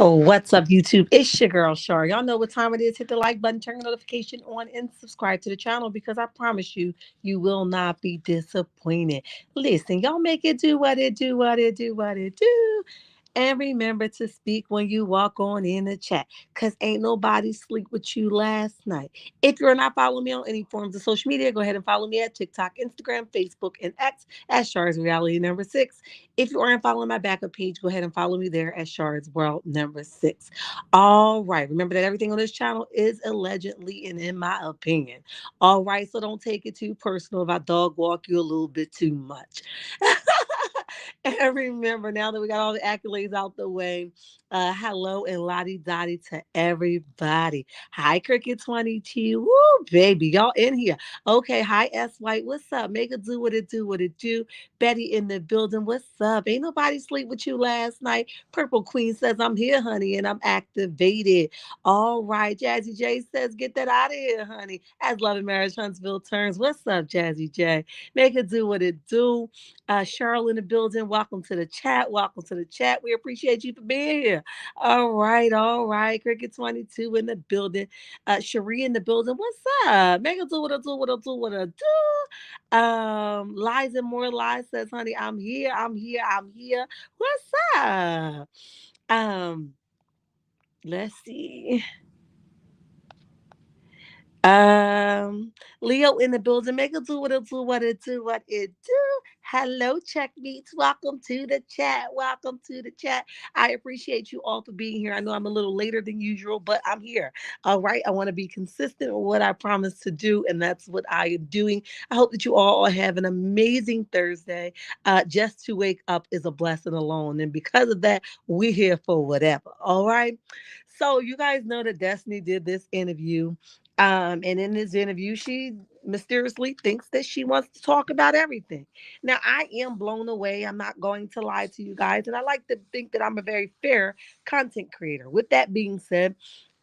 Oh, what's up, YouTube? It's your girl, Shar. Y'all know what time it is. Hit the like button, turn the notification on, and subscribe to the channel because I promise you, you will not be disappointed. Listen, y'all make it do what it do, what it do, what it do. And remember to speak when you walk on in the chat because ain't nobody sleep with you last night. If you're not following me on any forms of social media, go ahead and follow me at TikTok, Instagram, Facebook, and X at Shar's Reality number 6. If you aren't following my backup page, go ahead and follow me there at Shard's World number 6. All right. Remember that everything on this channel is allegedly and in my opinion. All right. So don't take it too personal if I dog walk you a little bit too much. And remember, now that we got all the accolades out the way, hello and lottie dottie to everybody. Hi, Cricket 22. Woo, baby. Y'all in here. Okay. Hi, S White. What's up? Make it do what it do, what it do. Betty in the building. What's up? Ain't nobody sleep with you last night. Purple Queen says, I'm here, honey, and I'm activated. All right. Jazzy J says, get that out of here, honey. As Love and Marriage Huntsville turns. What's up, Jazzy J? Make it do what it do. Cheryl in the building. Welcome to the chat. Welcome to the chat. We appreciate you for being here. All right. All right. Cricket 22 in the building. Cherie in the building. What's up? Make it do what it do, what it do, what it do. Lies and more lies says, honey, I'm here, I'm here, I'm here. What's up? Um, let's see. Leo in the building. Make it do what it do, what it do, what it do. Hello, check meets. Welcome to the chat. Welcome to the chat. I appreciate you all for being here. I know I'm a little later than usual, but I'm here. All right. I want to be consistent with what I promised to do, and that's what I am doing. I hope that you all have an amazing Thursday. Just to wake up is a blessing alone. And because of that, we're here for whatever. All right. So you guys know that Destiny did this interview. And in this interview, she mysteriously thinks that she wants to talk about everything. Now, I am blown away. I'm not going to lie to you guys. And I like to think that I'm a very fair content creator. With that being said,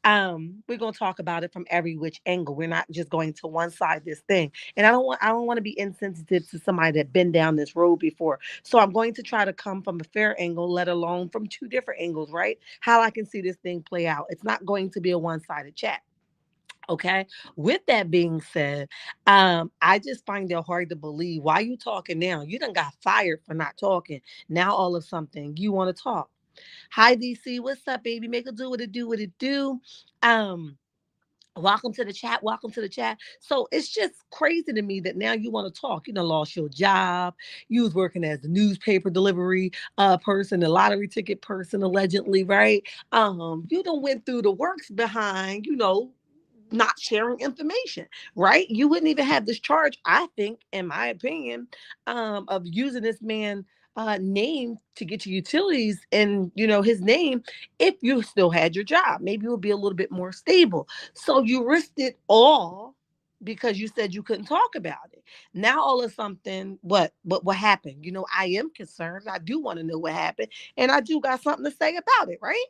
we're gonna talk about it from every which angle. We're not just going to one side this thing. And I don't want to be insensitive to somebody that been down this road before. So I'm going to try to come from a fair angle, let alone from two different angles, right? How I can see this thing play out. It's not going to be a one-sided chat. Okay. With that being said, I just find it hard to believe why you talking now. You done got fired for not talking. Now all of something you want to talk. Hi DC, what's up, baby? Make it do what it do, what it do. Um, Welcome to the chat. Welcome to the chat. So it's just crazy to me that now you want to talk. You done lost your job. You was working as a newspaper delivery person, a lottery ticket person, allegedly, right? You done went through the works behind, not sharing information, right? You wouldn't even have this charge, I think, in my opinion, of using this man name to get your utilities and his name if you still had your job. Maybe it would be a little bit more stable. So you risked it all because you said you couldn't talk about it. Now all of something, what happened? I am concerned. I do want to know what happened, and I do got something to say about it, right?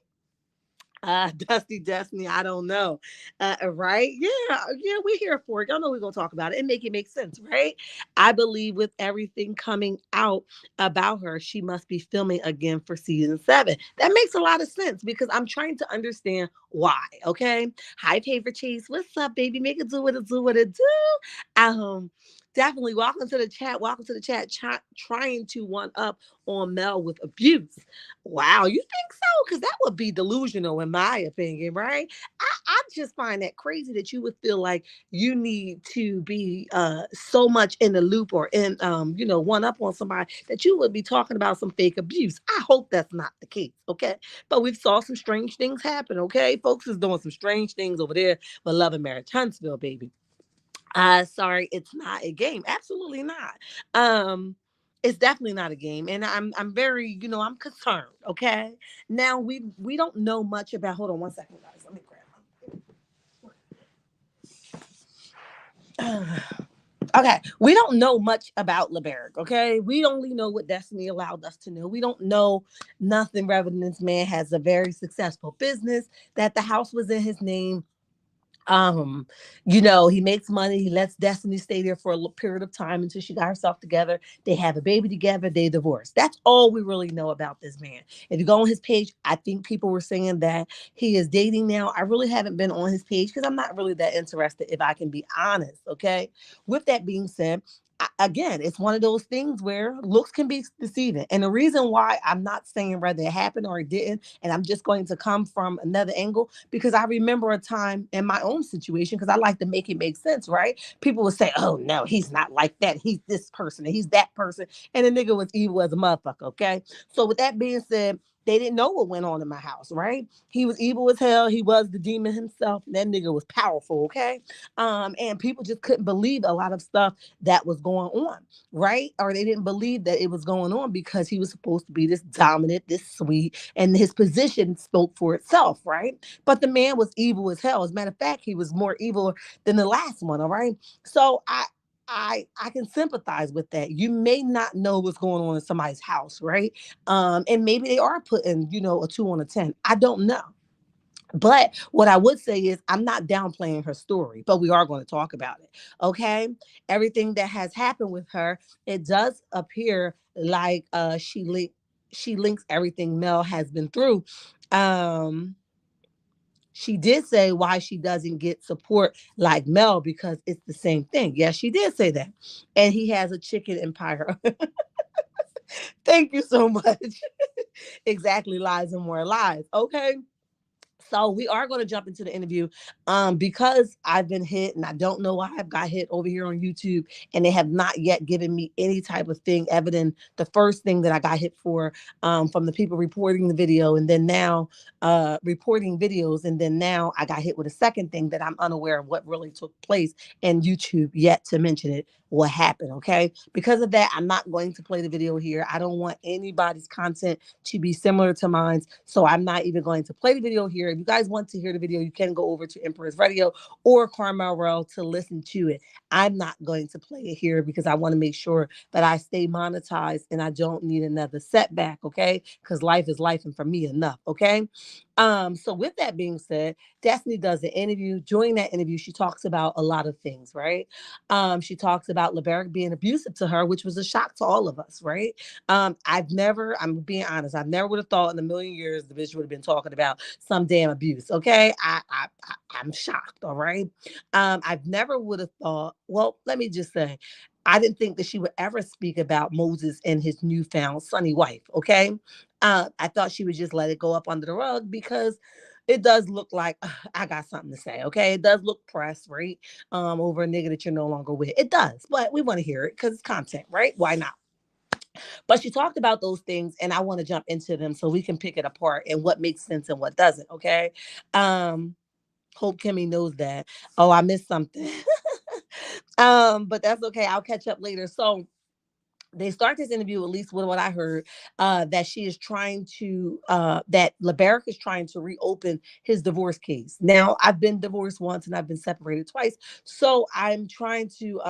Dusty Destiny, I don't know. Right? Yeah, we're here for it. Y'all know we're gonna talk about it and make it make sense, right? I believe with everything coming out about her, she must be filming again for season 7. That makes a lot of sense because I'm trying to understand why. Okay. Hi, Paper Chase. What's up, baby? Make it do what it do, what it do. Definitely welcome to the chat. Welcome to the chat. Trying to one up on Mel with abuse. Wow, you think so? Because that would be delusional, in my opinion, right? I just find that crazy that you would feel like you need to be so much in the loop or in one up on somebody that you would be talking about some fake abuse. I hope that's not the case, okay? But we've saw some strange things happen, okay? Folks is doing some strange things over there with Love and Marriage Huntsville, baby. Sorry, it's not a game. Absolutely not. It's definitely not a game. And I'm very, I'm concerned. Okay. Now we don't know much about hold on one second, guys. Let me grab okay. We don't know much about LeBeric. Okay. We only know what Destiny allowed us to know. We don't know nothing rather than this man has a very successful business, that the house was in his name. um you know, he makes money, he lets Destiny stay there for a period of time until she got herself together, they have a baby together, they divorce. That's all we really know about this man. If you go on his page, I think people were saying that he is dating now. I really haven't been on his page because I'm not really that interested, if I can be honest. Okay, with that being said, again, it's one of those things where looks can be deceiving. And the reason why I'm not saying whether it happened or it didn't, and I'm just going to come from another angle, because I remember a time in my own situation, because I like to make it make sense, right? People would say, oh no, he's not like that. He's this person and he's that person. And the nigga was evil as a motherfucker, okay? So with that being said, they didn't know what went on in my house, right? He was evil as hell. He was the demon himself. And that nigga was powerful, okay? And people just couldn't believe a lot of stuff that was going on, right? Or they didn't believe that it was going on because he was supposed to be this dominant, this sweet, and his position spoke for itself, right? But the man was evil as hell. As a matter of fact, he was more evil than the last one, all right? So I can sympathize with that. You may not know what's going on in somebody's house, right? And maybe they are putting, you know, a 2 on a 10. I don't know. But what I would say is I'm not downplaying her story, but we are going to talk about it. Okay. Everything that has happened with her, it does appear like she links everything Mel has been through. Um she did say why she doesn't get support like Mel, because it's the same thing. Yes, she did say that. And he has a chicken empire. Thank you so much. Exactly, lies and more lies. Okay. So we are going to jump into the interview, because I've been hit and I don't know why I've got hit over here on YouTube, and they have not yet given me any type of thing evident. The first thing that I got hit for, from the people reporting the video, and then now reporting videos, and then now I got hit with a second thing that I'm unaware of what really took place, and YouTube yet to mention it, what happened. Okay, because of that, I'm not going to play the video here. I don't want anybody's content to be similar to mine, so I'm not even going to play the video here. If you guys want to hear the video, you can go over to Empress Radio or Carmel Row to listen to it. I'm not going to play it here because I want to make sure that I stay monetized and I don't need another setback, okay? Because life is life, and for me enough, okay? So with that being said, Destiny does an interview. During that interview, she talks about a lot of things, right? She talks about LeBerick being abusive to her, which was a shock to all of us, right? I'm being honest, I never would have thought in a million years the bitch would have been talking about some damn abuse. Okay. I'm shocked. All right. I've never would have thought, well, let me just say, I didn't think that she would ever speak about Moses and his newfound sunny wife. Okay. I thought she would just let it go up under the rug because it does look like I got something to say. Okay. It does look press, right? Over a nigga that you're no longer with. It does, but we want to hear it because it's content, right? Why not? But she talked about those things, and I want to jump into them so we can pick it apart and what makes sense and what doesn't. Okay. Um, Hope Kimmy knows that. Oh, I missed something. But that's okay. I'll catch up later. So they start this interview, at least with what I heard, that she is trying to that LeBerick is trying to reopen his divorce case. Now, I've been divorced once and I've been separated twice. So I'm trying to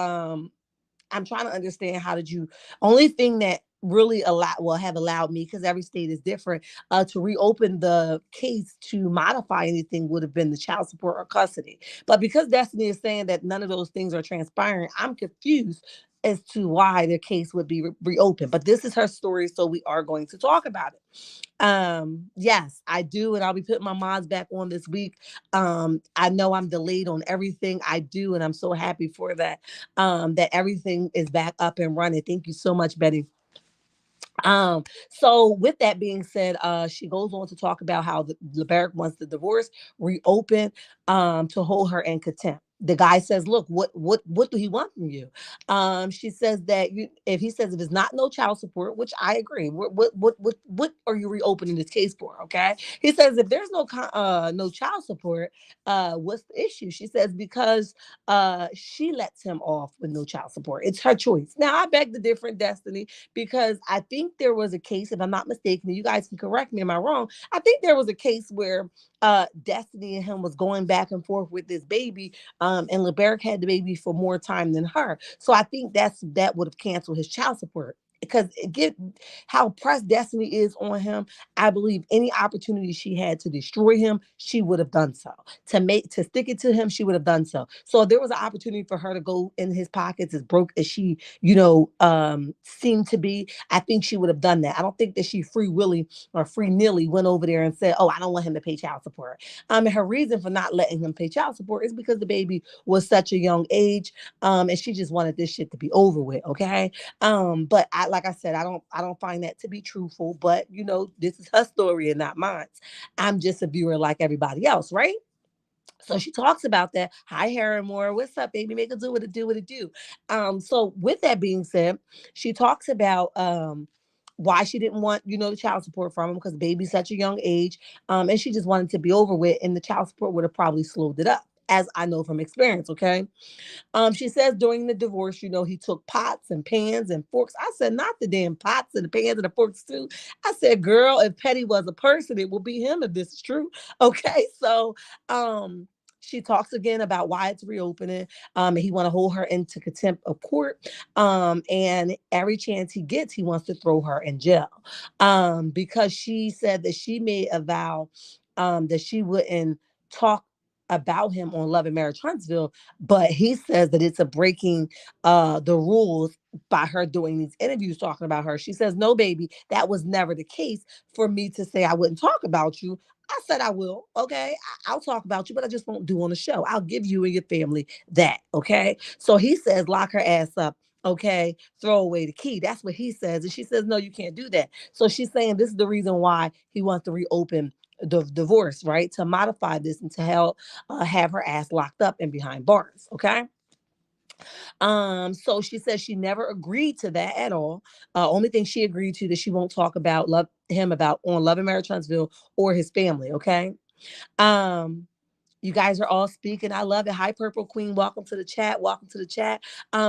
understand, how did you, only thing that really have allowed me, because every state is different, to reopen the case to modify anything would have been the child support or custody. But because Destiny is saying that none of those things are transpiring, I'm confused as to why the case would be reopened. But this is her story, so we are going to talk about it. Yes, I do, and I'll be putting my mods back on this week. I know I'm delayed on everything I do, and I'm so happy for that. That everything is back up and running. Thank you so much, Betty. So with that being said, she goes on to talk about how the LeBerick wants the divorce reopened, to hold her in contempt. The guy says, "Look, what do he want from you?" She says that if he says if it's not no child support, which I agree, what are you reopening this case for? Okay, he says if there's no child support, what's the issue? She says because she lets him off with no child support. It's her choice. Now I beg the different, Destiny, because I think there was a case, if I'm not mistaken, and you guys can correct me, am I wrong? I think there was a case where Destiny and him was going back and forth with this baby, and LeBerick had the baby for more time than her. So I think that would have canceled his child support. because get how pressed Destiny is on him. I believe any opportunity she had to destroy him, she would have done so. To stick it to him, she would have done so. So if there was an opportunity for her to go in his pockets, as broke as she, seemed to be, I think she would have done that. I don't think that she free willy or free nilly went over there and said, "Oh, I don't want him to pay child support." And her reason for not letting him pay child support is because the baby was such a young age, and she just wanted this shit to be over with. Okay, but I, like I said, I don't find that to be truthful. But this is her story and not mine. I'm just a viewer like everybody else, right? So she talks about that. Hi, Harrimore. What's up, baby? Make it do what it do, what it do. So with that being said, she talks about why she didn't want, the child support from him because baby's such a young age. And she just wanted to be over with, and the child support would have probably slowed it up, as I know from experience, okay? She says during the divorce, he took pots and pans and forks. I said, not the damn pots and the pans and the forks too. I said, girl, if Petty was a person, it will be him if this is true. Okay, so she talks again about why it's reopening. And he want to hold her into contempt of court. And every chance he gets, he wants to throw her in jail. Because she said that she made a vow that she wouldn't talk about him on Love and Marriage Huntsville, but he says that it's a breaking the rules by her doing these interviews talking about her. She says, "No, baby, that was never the case for me to say I wouldn't talk about you. I said I will. Okay, I'll talk about you, but I just won't do on the show. I'll give you and your family that. Okay." So he says, "Lock her ass up." Okay, throw away the key. That's what he says. And she says, "No, you can't do that." So she's saying this is the reason why he wants to reopen the divorce, right? To modify this and to help have her ass locked up and behind bars. Okay. So she says she never agreed to that at all. Only thing she agreed to that she won't talk about love him about on Love and Marriage Huntsville or his family. Okay. Um, you guys are all speaking. I love it. Hi, Purple Queen. Welcome to the chat. Welcome to the chat.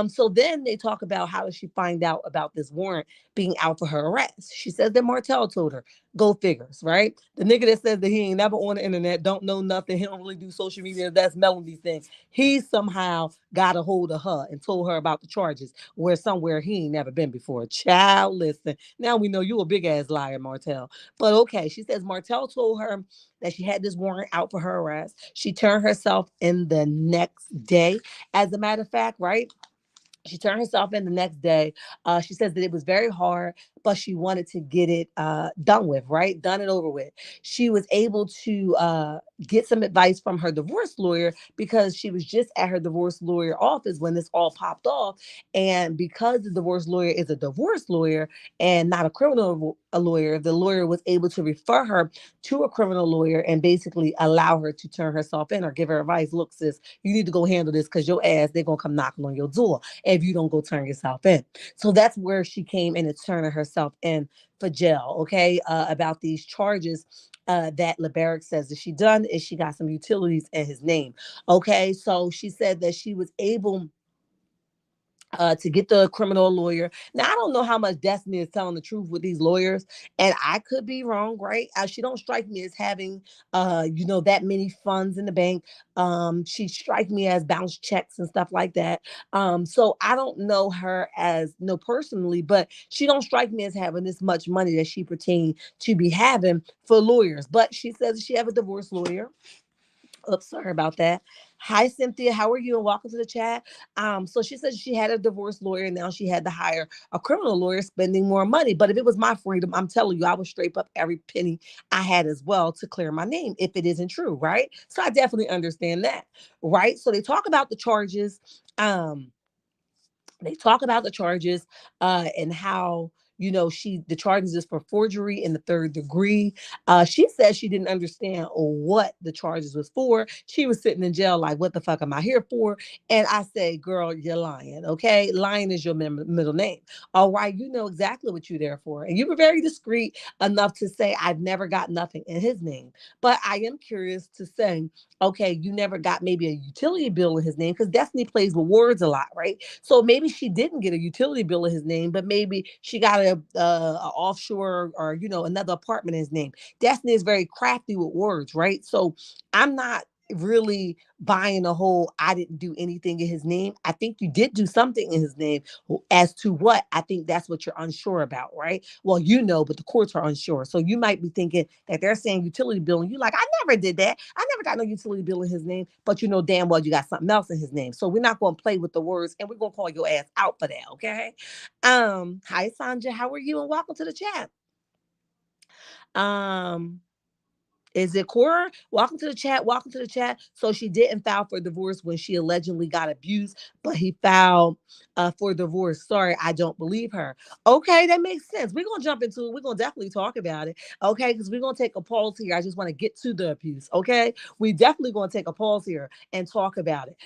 So then they talk about how does she find out about this warrant being out for her arrest. She says that Martell told her. Go figures, right? The nigga that says that he ain't never on the internet, don't know nothing, he don't really do social media, that's Melody thing. He somehow got a hold of her and told her about the charges where somewhere he ain't never been before. Child, listen. Now we know you a big ass liar, Martell. But okay, she says Martell told her that she had this warrant out for her arrest. She turned herself in the next day. As a matter of fact, right? She turned herself in the next day. She says that it was very hard, but she wanted to get it done with, right? Done and over with. She was able to get some advice from her divorce lawyer because she was just at her divorce lawyer office when this all popped off. And because the divorce lawyer is a divorce lawyer and not a criminal a lawyer, the lawyer was able to refer her to a criminal lawyer and basically allow her to turn herself in or give her advice. Look, sis, you need to go handle this because your ass, they're going to come knocking on your door if you don't go turn yourself in. So that's where she came in and turning herself in for jail, okay, about these charges that LeBaric says that she done is she got some utilities in his name. Okay, so she said that she was able to get the criminal lawyer. Now I don't know how much Destiny is telling the truth with these lawyers, and I could be wrong, right? She don't strike me as having, that many funds in the bank. She strike me as bounce checks and stuff like that. So I don't know her as no personally, but she don't strike me as having this much money that she pertain to be having for lawyers. But she says she have a divorce lawyer. Oops, sorry about that. Hi, Cynthia. How are you? And welcome to the chat. So she said she had a divorce lawyer and now she had to hire a criminal lawyer, spending more money. But if it was my freedom, I'm telling you, I would scrape up every penny I had as well to clear my name if it isn't true, right? So I definitely understand that, right? So they talk about the charges. They talk about the charges and how the charges is for forgery in the third degree. She said she didn't understand what the charges was for. She was sitting in jail like, what the fuck am I here for? And I say, girl, you're lying. Okay, lying is your middle name. All right, you know exactly what you're there for, and you were very discreet enough to say I've never got nothing in his name. But I am curious to say, okay, you never got maybe a utility bill in his name, because Destiny plays with words a lot, right? So maybe she didn't get a utility bill in his name, but maybe she got a offshore or another apartment in his name. Destiny is very crafty with words, right? So I'm not really buying the whole I didn't do anything in his name. I think you did do something in his name. As to what, I think that's what you're unsure about, right? Well, but the courts are unsure. So you might be thinking that they're saying utility bill and you're like, I never did that. I never got no utility bill in his name, but you know damn well you got something else in his name. So we're not going to play with the words and we're going to call your ass out for that, okay? Hi Sandra, how are you and welcome to the chat. Um is it Cora? Welcome to the chat. Welcome to the chat. So she didn't file for divorce when she allegedly got abused, but he filed for divorce. Sorry, I don't believe her. Okay, that makes sense. We're gonna jump into it. We're gonna definitely talk about it. Okay, because we're gonna take a pause here. I just want to get to the abuse. Okay, we definitely gonna take a pause here and talk about it.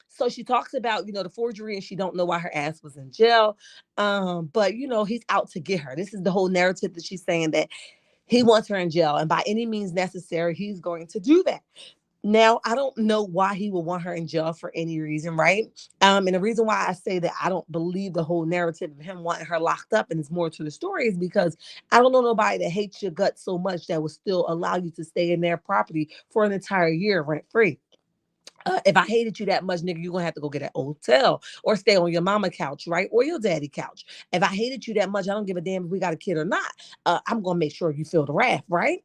So she talks about the forgery and she don't know why her ass was in jail. But he's out to get her. This is the whole narrative that she's saying that he wants her in jail, and by any means necessary, he's going to do that. Now, I don't know why he would want her in jail for any reason, right? And the reason why I say that I don't believe the whole narrative of him wanting her locked up and it's more to the story is because I don't know nobody that hates your gut so much that will still allow you to stay in their property for an entire year rent free. If I hated you that much, nigga, you're gonna have to go get an hotel or stay on your mama couch, right? Or your daddy couch. If I hated you that much, I don't give a damn if we got a kid or not. I'm gonna make sure you feel the wrath, right?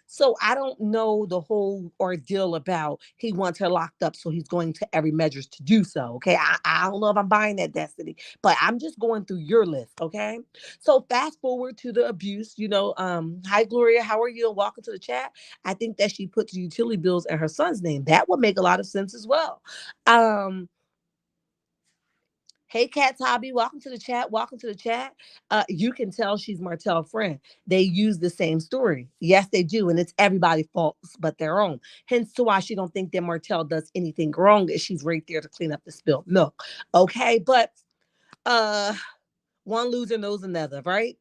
So I don't know the whole ordeal about he wants her locked up, so he's going to every measures to do so. Okay. I don't know if I'm buying that destiny, but I'm just going through your list, okay? So fast forward to the abuse, hi Gloria, how are you? And welcome to the chat. I think that she puts utility bills in her son's name. That would make a lot of sense as well. Um, Hey, Cat Hobby, welcome to the chat. Welcome to the chat. You can tell she's Martell's friend. They use the same story. Yes, they do, and it's everybody's fault but their own. Hence to why she don't think that Martell does anything wrong, is she's right there to clean up the spilled milk. Okay, but uh one loser knows another, right?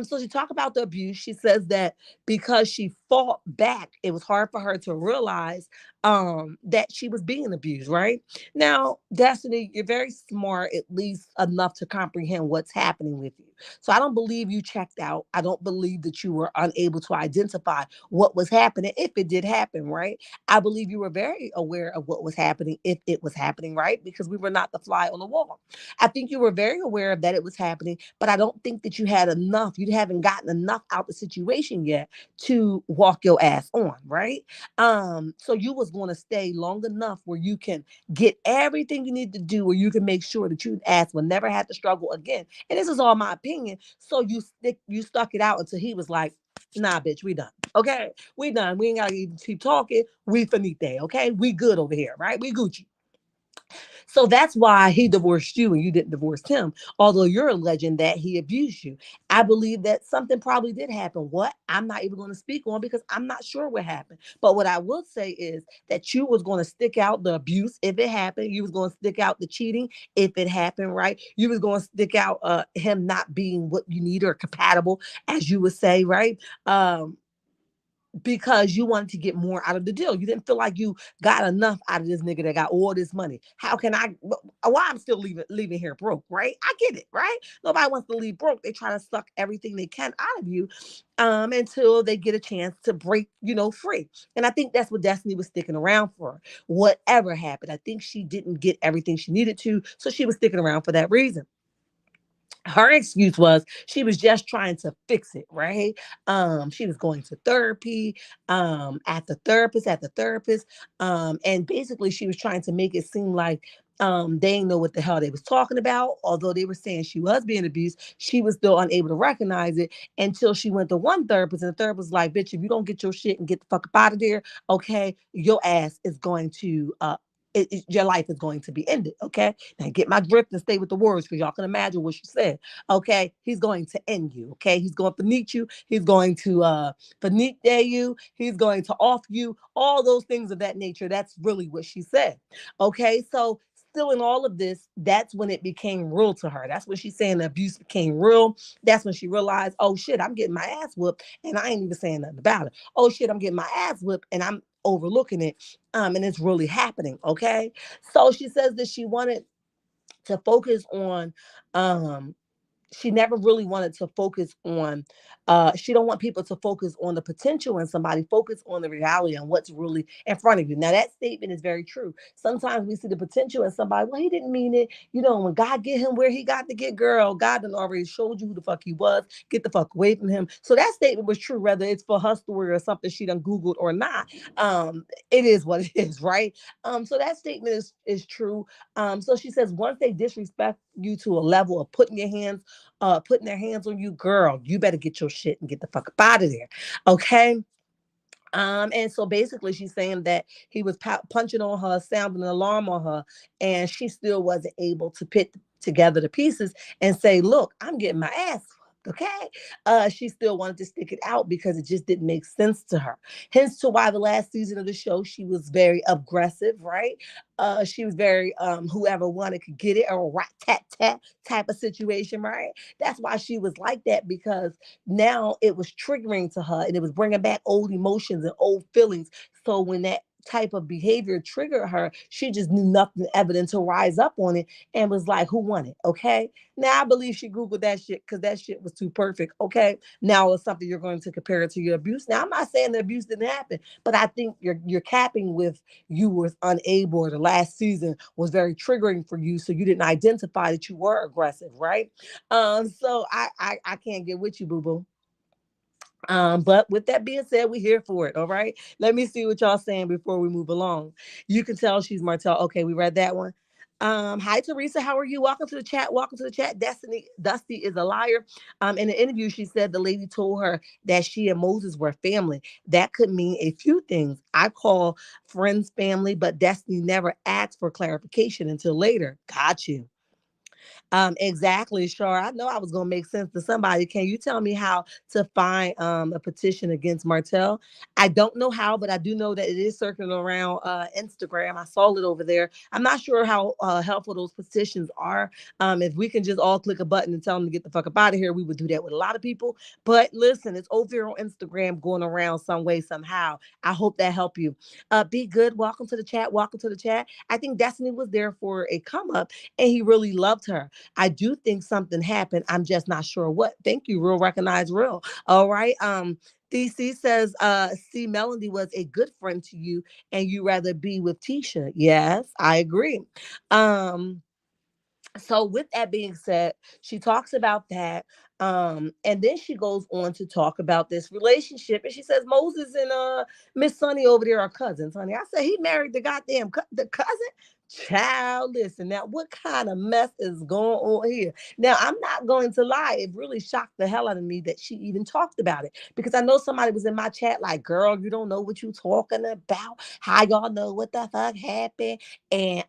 So she talked about the abuse. She says that because she fought back, it was hard for her to realize that she was being abused, right? Now, Destiny, you're very smart, at least enough to comprehend what's happening with you. So I don't believe you checked out. I don't believe that you were unable to identify what was happening if it did happen, right? I believe you were very aware of what was happening if it was happening, right? Because we were not the fly on the wall. I think you were very aware of that it was happening, but I don't think that you had enough. You haven't gotten enough out the situation yet to walk your ass on, right? So you was going to stay long enough where you can get everything you need to do, where you can make sure that your ass will never have to struggle again. And this is all my opinion. So you stuck it out until he was like, nah, bitch, we done. Okay, we done. We ain't gotta even keep talking. We finite. Okay, we good over here, right? We Gucci. So that's why he divorced you and you didn't divorce him, although you're alleging that he abused you. I believe that something probably did happen. What? I'm not even going to speak on because I'm not sure what happened. But what I will say is that you was going to stick out the abuse if it happened. You was going to stick out the cheating if it happened, right? You was going to stick out him not being what you need or compatible, as you would say, right? Because you wanted to get more out of the deal. You didn't feel like you got enough out of this nigga that got all this money. How can I? Why I'm still leaving here broke, right? I get it, right? Nobody wants to leave broke. They try to suck everything they can out of you, until they get a chance to break, free. And I think that's what Destiny was sticking around for. Whatever happened, I think she didn't get everything she needed to, so she was sticking around for that reason. Her excuse was she was just trying to fix it, right? She was going to therapy, at the therapist, and basically she was trying to make it seem like they didn't know what the hell they was talking about. Although they were saying she was being abused, she was still unable to recognize it until she went to one therapist, and the therapist was like, "Bitch, if you don't get your shit and get the fuck up out of there, okay, your ass is going to your life is going to be ended." Okay, now get my drift and stay with the words because y'all can imagine what she said. Okay, he's going to end you. Okay, he's going to finite you. He's going to finite you. He's going to off you. All those things of that nature. That's really what she said. Okay, so still in all of this, that's when it became real to her. That's when she's saying the abuse became real. That's when she realized, oh shit, I'm getting my ass whooped and I ain't even saying nothing about it. Oh shit, I'm getting my ass whooped and I'm overlooking it. And it's really happening. Okay. So she says that she wanted to focus on um she never really wanted to focus on she don't want people to focus on the potential in somebody, focus on the reality and what's really in front of you. Now that statement is very true. Sometimes we see the potential in somebody, well, he didn't mean it. When God get him where he got to get, girl, God done already showed you who the fuck he was. Get the fuck away from him. So that statement was true, whether it's for her story or something she done Googled or not. It is what it is, right? So that statement is true. So she says, once they disrespect you to a level of putting their hands on you, girl, you better get your shit and get the fuck up out of there. Okay. And so basically she's saying that he was punching on her, sounding an alarm on her, and she still wasn't able to put together the pieces and say, look, I'm getting my ass whooped. Okay. She still wanted to stick it out because it just didn't make sense to her. Hence to why the last season of the show, she was very aggressive, right? She was very whoever wanted could get it, or rat tat tat type of situation, right? That's why she was like that, because now it was triggering to her and it was bringing back old emotions and old feelings. So when that type of behavior triggered her, she just knew nothing evident to rise up on it and was like, who won it? Okay. Now I believe she Googled that shit because that shit was too perfect. Okay. Now it's something you're going to compare it to your abuse. Now I'm not saying the abuse didn't happen, but I think you're capping with you was unable, or the last season was very triggering for you. So you didn't identify that you were aggressive, right? So I can't get with you, boo boo. But with that being said, we're here for it. All right. Let me see what y'all saying before we move along. You can tell she's Martell. Okay, we read that one. Hi Teresa, how are you? Welcome to the chat. Welcome to the chat. Dusty is a liar. In the interview, she said the lady told her that she and Moses were family. That could mean a few things. I call friends family, but Destiny never asked for clarification until later. Got you. Exactly, sure. I know I was gonna make sense to somebody. Can you tell me how to find a petition against Martell? I don't know how, but I do know that it is circling around Instagram. I saw it over there. I'm not sure how helpful those petitions are. If we can just all click a button and tell them to get the fuck up out of here, we would do that with a lot of people. But listen, it's over here on Instagram going around some way, somehow. I hope that helped you. Be good. Welcome to the chat. Welcome to the chat. I think Destiny was there for a come up and he really loved her. I do think something happened. I'm just not sure what. Thank you, Real Recognize Real. All right. DC says, see, Melody was a good friend to you and you rather be with Tisha. Yes, I agree. Um, so with that being said, she talks about that. And then she goes on to talk about this relationship, and she says Moses and Miss Sunny over there are cousins, honey. I said he married the goddamn the cousin. Child, listen now, what kind of mess is going on here? Now, I'm not going to lie, it really shocked the hell out of me that she even talked about it, because I know somebody was in my chat like, girl, you don't know what you talking about. How y'all know what the fuck happened? And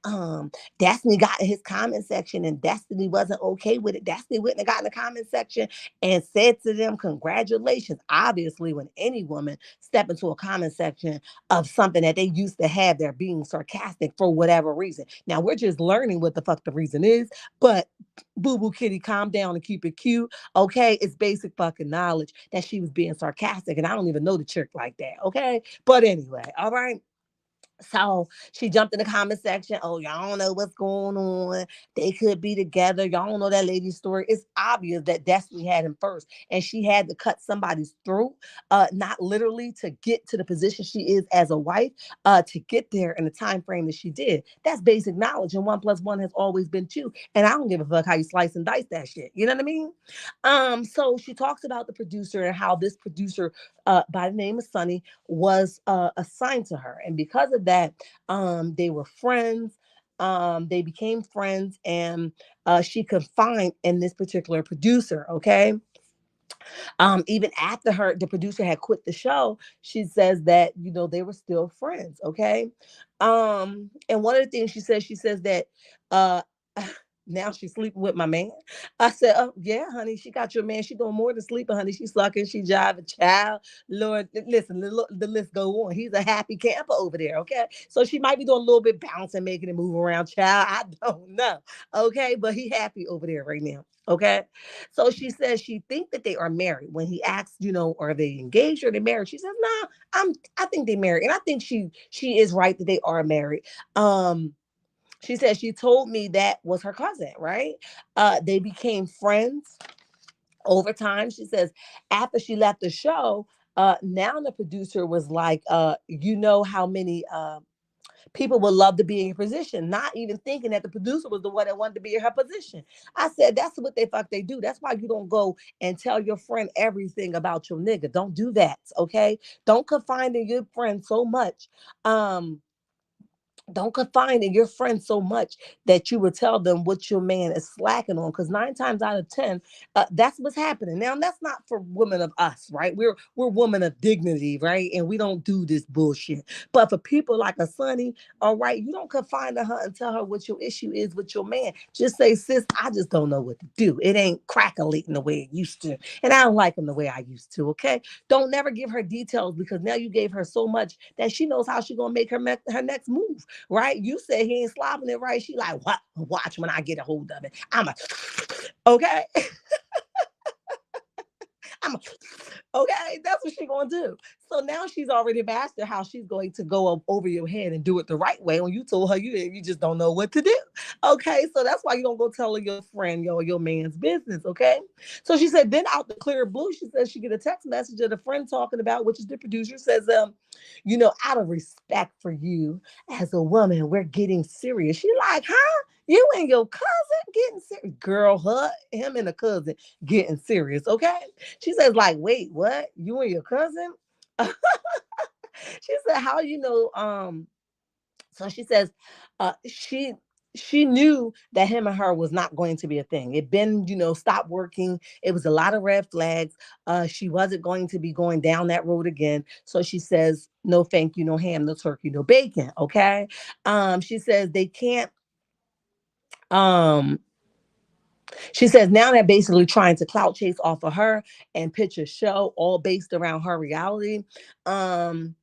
Destiny got in his comment section and Destiny wasn't okay with it. Destiny went and got in the comment section and said to them, congratulations. Obviously, when any woman step into a comment section of something that they used to have, they're being sarcastic for whatever reason. Now, we're just learning what the fuck the reason is, but Boo Boo Kitty, calm down and keep it cute. Okay, it's basic fucking knowledge that she was being sarcastic, and I don't even know the chick like that. Okay, but anyway, all right. So she jumped in the comment section. Oh, y'all don't know what's going on. They could be together. Y'all don't know that lady's story. It's obvious that Destiny had him first, and she had to cut somebody's throat, not literally to get to the position she is as a wife, to get there in the time frame that she did. That's basic knowledge, and 1+1 has always been two. And I don't give a fuck how you slice and dice that shit. You know what I mean? So she talks about the producer and how this producer, by the name of Sunny, was assigned to her, and because of that, they were friends. They became friends, and she confined in this particular producer. Okay, even after the producer had quit the show, she says that they were still friends. Okay, and one of the things she says that uh now she's sleeping with my man. I said, oh yeah, honey, she got your man. She doing more than sleeping, honey. She sucking, she jiving, child. Lord, listen, the list go on. He's a happy camper over there. Okay, so she might be doing a little bit bouncing, making it move around, child. I don't know. Okay, but he happy over there right now. Okay, so she says she think that they are married. When he asks, are they engaged or they married? She says, "No, I think they married." And I think she is right that they are married. Um She said she told me that was her cousin, right? They became friends over time. She says after she left the show, now the producer was like, you know how many people would love to be in your position, not even thinking that the producer was the one that wanted to be in her position. I said, that's what they do. That's why you don't go and tell your friend everything about your nigga. Don't do that. Okay. Don't confide in your friend so much. Um, don't confide in your friends so much that you would tell them what your man is slacking on. Because 9 times out of 10, that's what's happening. Now, that's not for women of us, right? We're women of dignity, right? And we don't do this bullshit. But for people like a Sunny, all right, you don't confide in her and tell her what your issue is with your man. Just say, sis, I just don't know what to do. It ain't crackling the way it used to, and I don't like him the way I used to. Okay, don't never give her details because now you gave her so much that she knows how she gonna make her next move, right? You said he ain't slobbing it right. She like, what? Watch when I get a hold of it. I'm a okay. I'm a, okay. That's what she's gonna do. So now she's already mastered how she's going to go over your head and do it the right way. When you told her you just don't know what to do. Okay, so that's why you don't go tell your friend your man's business. Okay, so she said then out the clear blue, she says she get a text message of the friend talking about, which is the producer, says out of respect for you as a woman, we're getting serious. She like, huh? You and your cousin getting serious, girl? Her, him, and the cousin getting serious. Okay, she says, like, wait, what? You and your cousin? She said, how you know? So she says, she knew that him and her was not going to be a thing. It been, stopped working. It was a lot of red flags. She wasn't going to be going down that road again. So she says, no, thank you, no ham, no turkey, no bacon. Okay. She says they can't. Um, she says now they're basically trying to clout chase off of her and pitch a show all based around her reality. Um,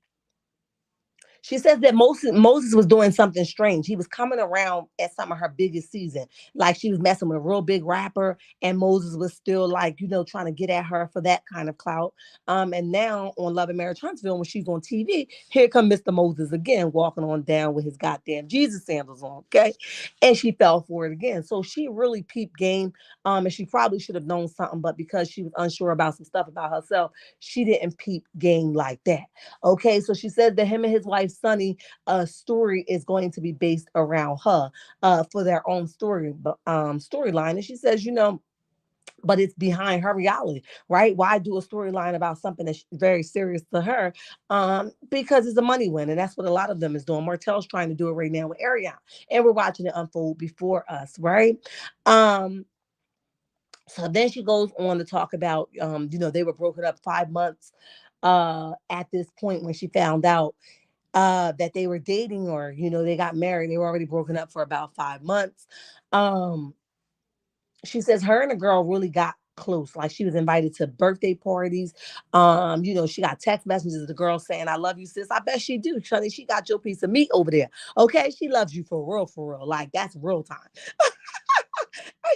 She says that Moses was doing something strange. He was coming around at some of her biggest season. Like she was messing with a real big rapper, and Moses was still like, trying to get at her for that kind of clout. And now on Love and Marriage Huntsville, when she's on TV, here come Mr. Moses again, walking on down with his goddamn Jesus sandals on. Okay. And she fell for it again. So she really peeped game. And she probably should have known something, but because she was unsure about some stuff about herself, she didn't peep game like that. Okay, so she said that him and his wife Sunny story is going to be based around her for their own storyline. And she says, but it's behind her reality, right? Why do a storyline about something that's very serious to her? Because it's a money win, and that's what a lot of them is doing. Martell's trying to do it right now with Ariana, and we're watching it unfold before us, right? Um, so then she goes on to talk about, they were broken up 5 months at this point when she found out that they were dating, or they got married. They were already broken up for about 5 months. um she says her and the girl really got close. Like she was invited to birthday parties. She got text messages of the girl saying, I love you, sis. I bet she do, Shani. She got your piece of meat over there. Okay, she loves you for real, for real. Like that's real time.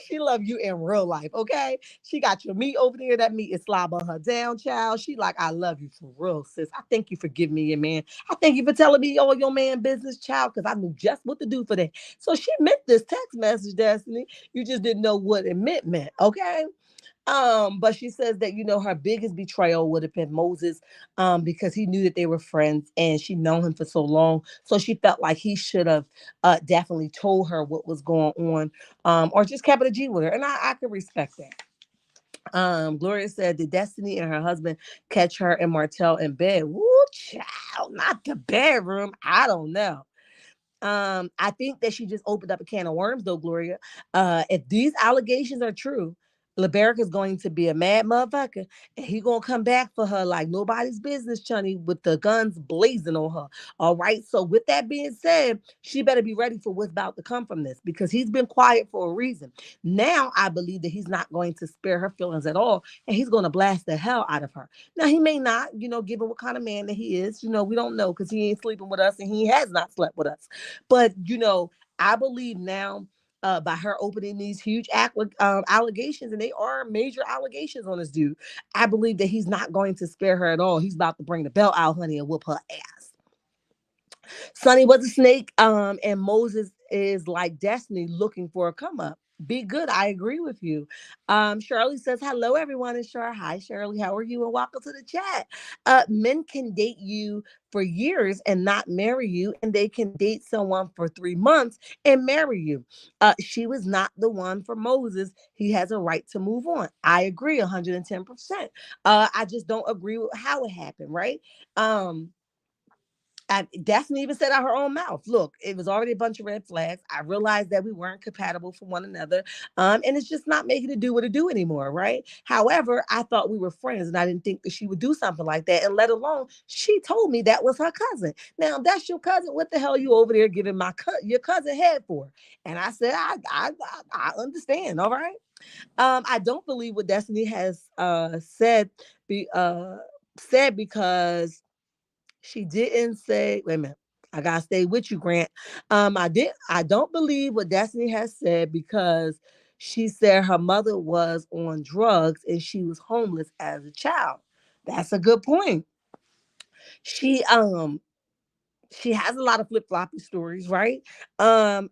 She love you in real life, okay? She got your meat over there. That meat is slobbing her down, child. She like, I love you for real, sis. I thank you for giving me your man. I thank you for telling me all your man business, child, because I knew just what to do for that. So she meant this text message, Destiny. You just didn't know what it meant, okay? But she says that her biggest betrayal would have been Moses, because he knew that they were friends and she known him for so long. So she felt like he should have definitely told her what was going on, or just kept it a G with her. And I could respect that. Gloria said, did Destiny and her husband catch her and Martell in bed? Woo, child, not the bedroom. I don't know. I think that she just opened up a can of worms, though, Gloria. If these allegations are true, LeBerick is going to be a mad motherfucker, and he gonna come back for her like nobody's business, Chunny, with the guns blazing on her. All right. So, with that being said, she better be ready for what's about to come from this because he's been quiet for a reason. Now, I believe that he's not going to spare her feelings at all, and he's gonna blast the hell out of her. Now, he may not, given what kind of man that he is. We don't know because he ain't sleeping with us and he has not slept with us. But I believe now, by her opening these huge allegations, and they are major allegations on this dude, I believe that he's not going to spare her at all. He's about to bring the belt out, honey, and whoop her ass. Sonny was a snake, and Moses is like destiny looking for a come up. Be good. I agree with you. Shirley says, hello, everyone. And sure, hi, Shirley. How are you? And welcome to the chat. Men can date you for years and not marry you, and they can date someone for 3 months and marry you. She was not the one for Moses. He has a right to move on. I agree 110%. I just don't agree with how it happened, right? Um, Daphne even said out her own mouth, look, it was already a bunch of red flags. I realized that we weren't compatible for one another. And it's just not making it do what it do anymore, right? However, I thought we were friends and I didn't think that she would do something like that. And let alone, she told me that was her cousin. Now, that's your cousin. What the hell you over there giving your cousin head for? And I said, I understand. All right. I don't believe what Destiny has said because she didn't say, wait a minute. I gotta stay with you, Grant. I don't believe what Destiny has said because she said her mother was on drugs and she was homeless as a child. That's a good point. She has a lot of flip-floppy stories, right? My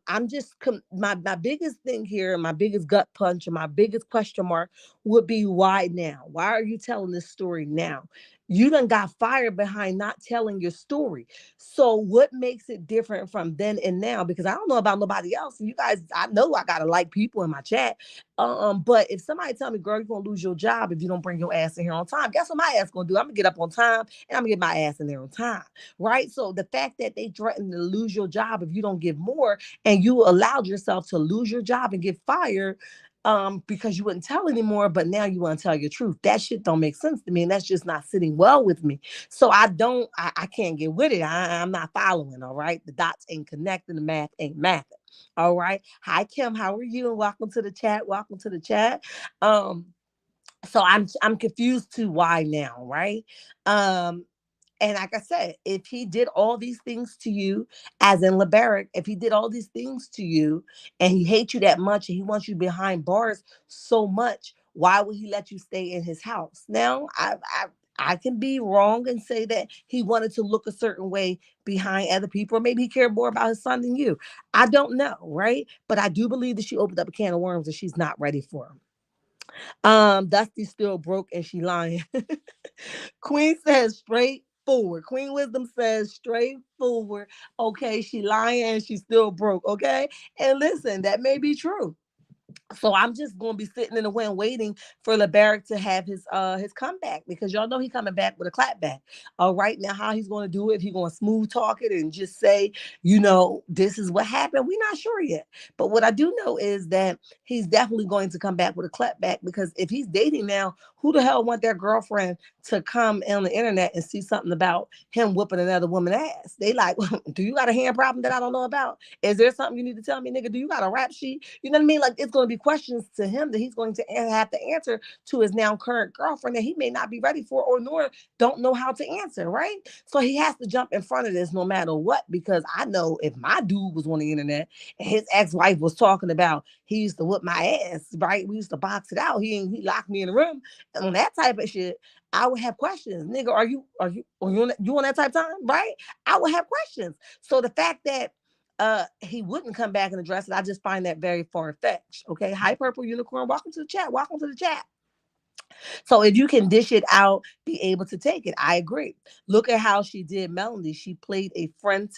biggest thing here, my biggest gut punch and my biggest question mark would be why now? Why are you telling this story now? You done got fired behind not telling your story. So what makes it different from then and now? Because I don't know about nobody else. And you guys, I know I gotta like people in my chat. But if somebody tell me, girl, you're gonna lose your job if you don't bring your ass in here on time, guess what my ass gonna do? I'm gonna get up on time and I'm gonna get my ass in there on time, right? So the fact that they threaten to lose your job if you don't give more, and you allowed yourself to lose your job and get fired because you wouldn't tell anymore, but now you want to tell your truth. That shit don't make sense to me, and that's just not sitting well with me. So I can't get with it. I'm not following. All right, the dots ain't connecting, the math ain't mathing. All right. Hi Kim, how are you? And welcome to the chat. Welcome to the chat. Um, so I'm confused to why now, right? Um, and like I said, if he did all these things to you, as in LeBaric, if he did all these things to you and he hates you that much and he wants you behind bars so much, why would he let you stay in his house? Now, I can be wrong and say that he wanted to look a certain way behind other people, or maybe he cared more about his son than you. I don't know, right? But I do believe that she opened up a can of worms and she's not ready for him. Dusty still broke and she lying. Queen says straightforward. Queen Wisdom says straightforward. Okay, she lying and she still broke. Okay, and listen, that may be true. So I'm just gonna be sitting in the wind waiting for LeBaric to have his comeback, because y'all know he coming back with a clapback. All right, now how he's gonna do it? He gonna smooth talk it and just say, this is what happened. We're not sure yet. But what I do know is that he's definitely going to come back with a clapback, because if he's dating now, who the hell want their girlfriend to come on the internet and see something about him whooping another woman's ass? They like, do you got a hand problem that I don't know about? Is there something you need to tell me, nigga? Do you got a rap sheet? You know what I mean? Like, it's going to be questions to him that he's going to have to answer to his now current girlfriend that he may not be ready for, or nor don't know how to answer, right? So he has to jump in front of this no matter what, because I know if my dude was on the internet and his ex-wife was talking about he used to whip my ass, right? We used to box it out. He locked me in the room and on that type of shit. I would have questions, nigga. Are you on that type of time, right? I would have questions. So the fact that he wouldn't come back and address it, I just find that very far-fetched. Okay. Hi, Purple Unicorn. Welcome to the chat. Welcome to the chat. So if you can dish it out, be able to take it. I agree. Look at how she did Melanie. She played a friend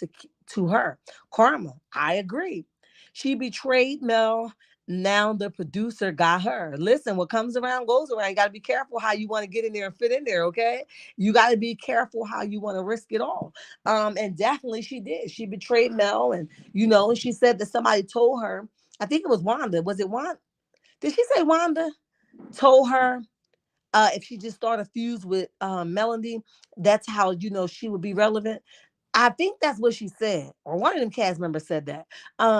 to her. Karma. I agree. She betrayed Mel. Now the producer got her. Listen, what comes around goes around. You got to be careful how you want to get in there and fit in there, okay? You got to be careful how you want to risk it all. And definitely she did. She betrayed Mel, and she said that somebody told her. I think it was Wanda. Was it Wanda? Did she say Wanda told her if she just started a fuse with Melody, that's how she would be relevant. I think that's what she said, or one of them cast members said that,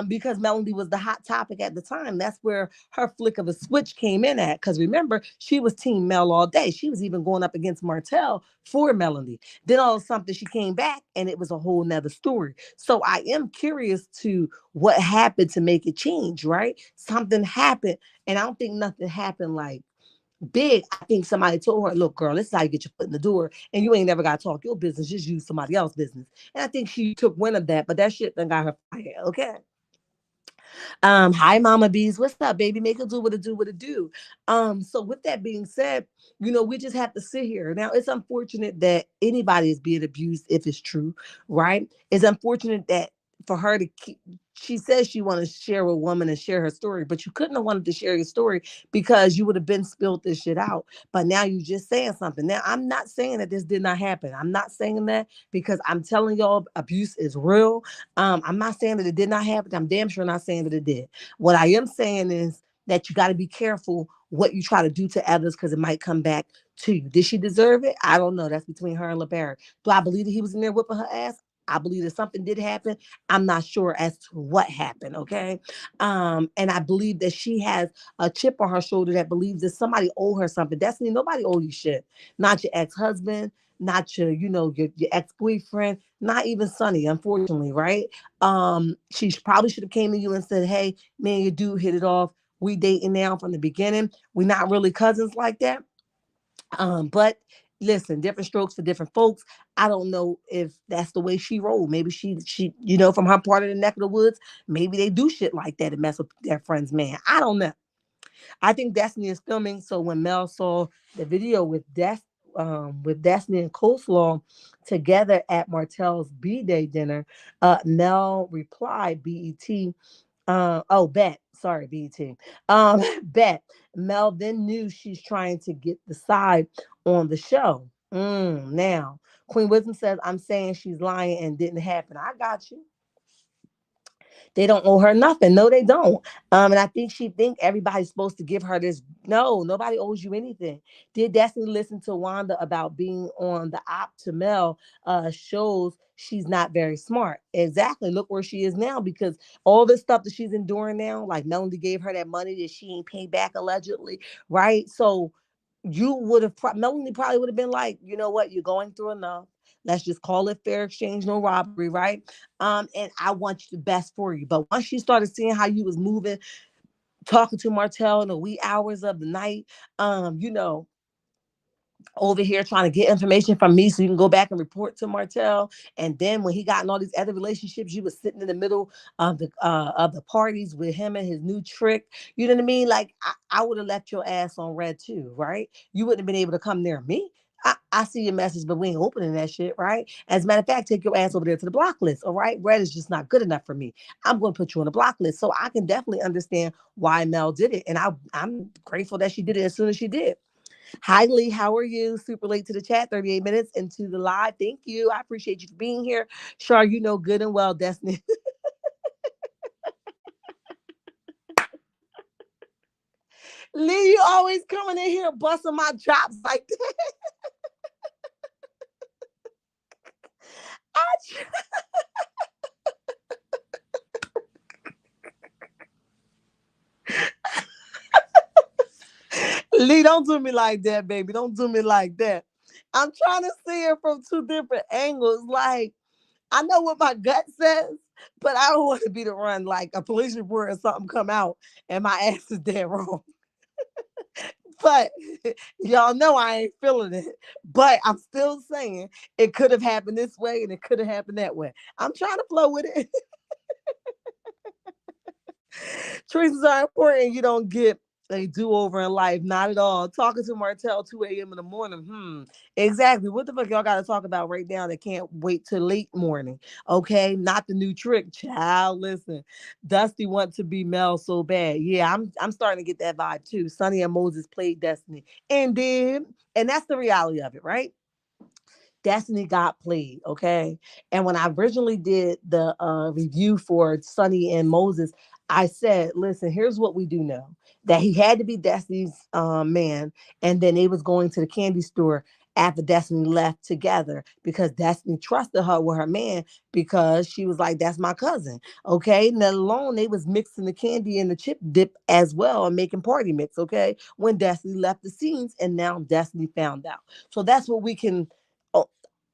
because Melody was the hot topic at the time. That's where her flick of a switch came in at. Because remember, she was Team Mel all day. She was even going up against Martell for Melody. Then all of something she came back, and it was a whole nother story. So I am curious to what happened to make it change. Right? Something happened, and I don't think nothing happened like big. I think somebody told her, look, girl, this is how you get your foot in the door, and you ain't never got to talk your business, just use somebody else's business. And I think she took wind of that, but that shit done got her fired. Okay. Hi Mama Bees, what's up, baby? Make it do what it do, what it do. So with that being said, we just have to sit here. Now it's unfortunate that anybody is being abused if it's true, right? It's unfortunate that for her to keep she says she want to share with a woman and share her story, but you couldn't have wanted to share your story because you would have been spilled this shit out. But now you just saying something. Now I'm not saying that this did not happen. I'm not saying that because I'm telling y'all abuse is real. I'm not saying that it did not happen. I'm damn sure not saying that it did. What I am saying is that you got to be careful what you try to do to others because it might come back to you. Did she deserve it? I don't know. That's between her and LeBaron. Do I believe that he was in there whipping her ass? I believe that something did happen. I'm not sure as to what happened. Okay. And I believe that she has a chip on her shoulder that believes that somebody owe her something. Destiny, nobody owe you shit. Not your ex-husband, not your ex-boyfriend, not even Sonny, unfortunately, right? She probably should have came to you and said, hey, me and your dude hit it off. We dating now from the beginning. We're not really cousins like that. But listen, different strokes for different folks. I don't know if that's the way she rolled. Maybe she from her part of the neck of the woods, maybe they do shit like that and mess with their friend's man. I don't know. I think Destiny is filming. So when Mel saw the video with Destiny and Coleslaw together at Martell's B-Day dinner, Mel replied, BET, bet. Sorry, BET. Bet. Mel then knew she's trying to get the side on the show. Now, Queen Wisdom says, I'm saying she's lying and didn't happen. I got you. They don't owe her nothing. No, they don't. And I think she think everybody's supposed to give her this. No, nobody owes you anything. Did Destiny listen to Wanda about being on the op to Mel? Shows she's not very smart. Exactly. Look where she is now because all this stuff that she's enduring now, like Melanie gave her that money that she ain't paid back allegedly, right? So you would have Melanie probably would have been like, you know what, you're going through enough. Let's just call it fair exchange, no robbery, right? And I want you the best for you. But once she started seeing how you was moving, talking to Martell in the wee hours of the night, you know, over here trying to get information from me so you can go back and report to Martell. And then when he got in all these other relationships, you was sitting in the middle of the parties with him and his new trick. You know what I mean? Like I would have left your ass on red too, right? You wouldn't have been able to come near me. I see your message, but we ain't opening that shit, right? As a matter of fact, take your ass over there to the block list, all right? Red is just not good enough for me. I'm going to put you on the block list. So I can definitely understand why Mel did it. And I'm grateful that she did it as soon as she did. Hi, Lee. How are you? Super late to the chat, 38 minutes into the live. Thank you. I appreciate you for being here. Char, you know good and well, Destiny. Lee, you always coming in here busting my chops like that. Lee, don't do me like that, baby. Don't do me like that. I'm trying to see it from two different angles. Like, I know what my gut says, but I don't want to be the one like a police report or something come out and my ass is dead wrong. But y'all know I ain't feeling it. But I'm still saying it could have happened this way and it could have happened that way. I'm trying to flow with it. Choices are important. You don't get a do-over in life. Not at all. Talking to Martell 2 a.m. in the morning. Exactly. What the fuck y'all got to talk about right now that can't wait till late morning? Okay. Not the new trick. Child, listen. Dusty wants to be Mel so bad. Yeah, I'm starting to get that vibe too. Sonny and Moses played Destiny and did. And that's the reality of it, right? Destiny got played, okay? And when I originally did the review for Sonny and Moses, I said, listen, here's what we do know. That he had to be Destiny's man, and then they was going to the candy store after Destiny left together because Destiny trusted her with her man because she was like, that's my cousin, okay? And then alone, they was mixing the candy and the chip dip as well and making party mix, okay? When Destiny left the scenes, and now Destiny found out. So that's what we can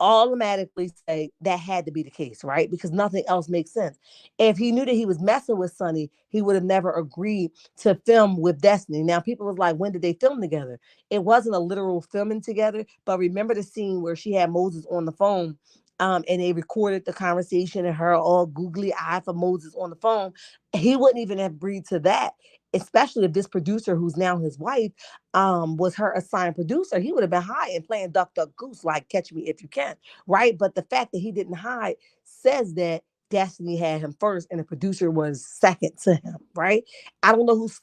automatically say that had to be the case, right? Because nothing else makes sense. If he knew that he was messing with Sonny, he would have never agreed to film with Destiny. Now, people was like, when did they film together? It wasn't a literal filming together, but remember the scene where she had Moses on the phone And they recorded the conversation and her all googly eye for Moses on the phone, he wouldn't even have agreed to that. Especially if this producer, who's now his wife, was her assigned producer, he would have been high and playing Duck Duck Goose, like Catch Me If You Can, right? But the fact that he didn't hide says that Destiny had him first and the producer was second to him, right? I don't know who's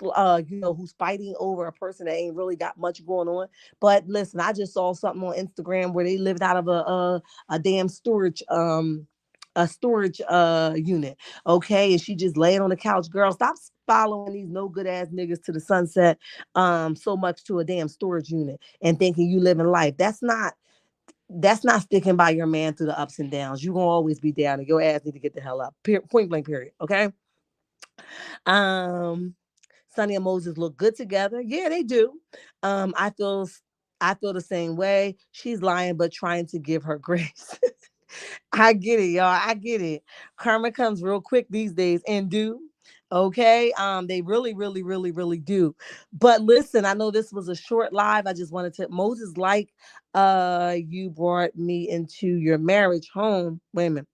fighting over a person that ain't really got much going on. But listen, I just saw something on Instagram where they lived out of a damn storage unit. Okay. And she just laying on the couch. Girl, stop following these no good ass niggas to the sunset so much to a damn storage unit and thinking you living life. That's not sticking by your man through the ups and downs. You gonna always be down and your ass need to get the hell up. Point blank period. Okay. um Sonny and Moses look good together. Yeah, they do. I feel the same way. She's lying, but trying to give her grace. I get it, y'all. I get it. Karma comes real quick these days and do. Okay. They really, really, really, really do. But listen, I know this was a short live. I just wanted to Moses, like you brought me into your marriage home. Wait a minute.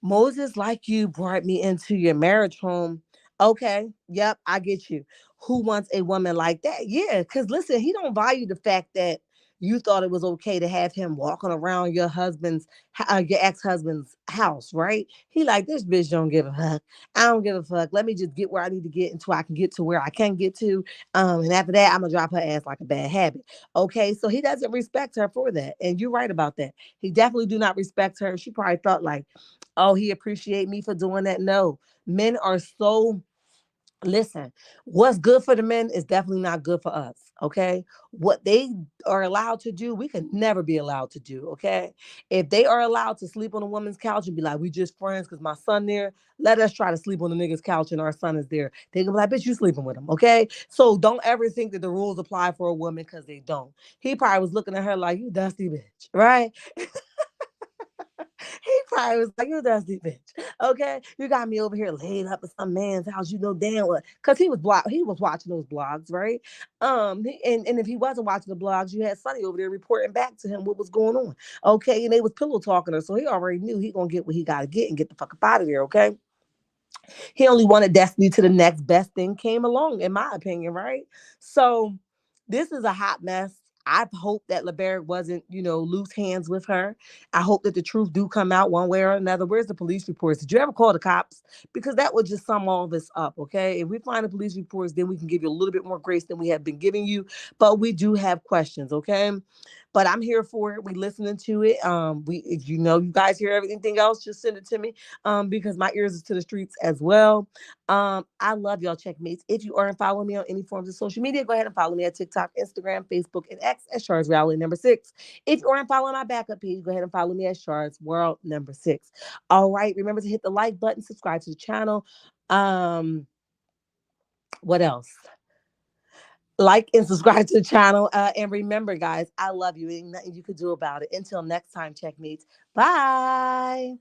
Moses, like you brought me into your marriage home. Okay, yep, I get you. Who wants a woman like that? Yeah, because listen, he don't value the fact that you thought it was okay to have him walking around your ex-husband's house, right? He like, this bitch don't give a fuck. I don't give a fuck. Let me just get where I need to get until I can get to where I can get to. And after that, I'm gonna drop her ass like a bad habit. Okay, so he doesn't respect her for that, and you're right about that. He definitely do not respect her. She probably felt like, oh, he appreciate me for doing that. No, men are so listen, what's good for the men is definitely not good for us. Okay. What they are allowed to do, we can never be allowed to do. Okay. If they are allowed to sleep on a woman's couch and be like, we just friends because my son there, let us try to sleep on the nigga's couch and our son is there. They can be like, bitch, you sleeping with him. Okay. So don't ever think that the rules apply for a woman because they don't. He probably was looking at her like, you dusty bitch. Right. He probably was like, you dusty bitch. Okay. You got me over here laid up in some man's house. You know damn well. Cause he was watching those blogs, right? And if he wasn't watching the blogs, you had Sonny over there reporting back to him what was going on. Okay. And they was pillow talking her. So he already knew he gonna get what he gotta get and get the fuck up out of there. Okay. He only wanted Destiny to the next best thing came along, in my opinion, right? So this is a hot mess. I hope that LeBerick wasn't, loose hands with her. I hope that the truth do come out one way or another. Where's the police reports? Did you ever call the cops? Because that would just sum all this up, okay? If we find the police reports, then we can give you a little bit more grace than we have been giving you. But we do have questions, okay? But I'm here for it. We listening to it. If you guys hear everything else, just send it to me. Because my ears is to the streets as well. I love y'all checkmates. If you aren't following me on any forms of social media, go ahead and follow me at TikTok, Instagram, Facebook, and X as Charles Rowley number 6. If you aren't following my backup page, go ahead and follow me as Charles World number 6. All right. Remember to hit the like button, subscribe to the channel. Um, what else? Like and subscribe to the channel. And remember, guys, I love you. Ain't nothing you could do about it. Until next time, checkmates. Bye.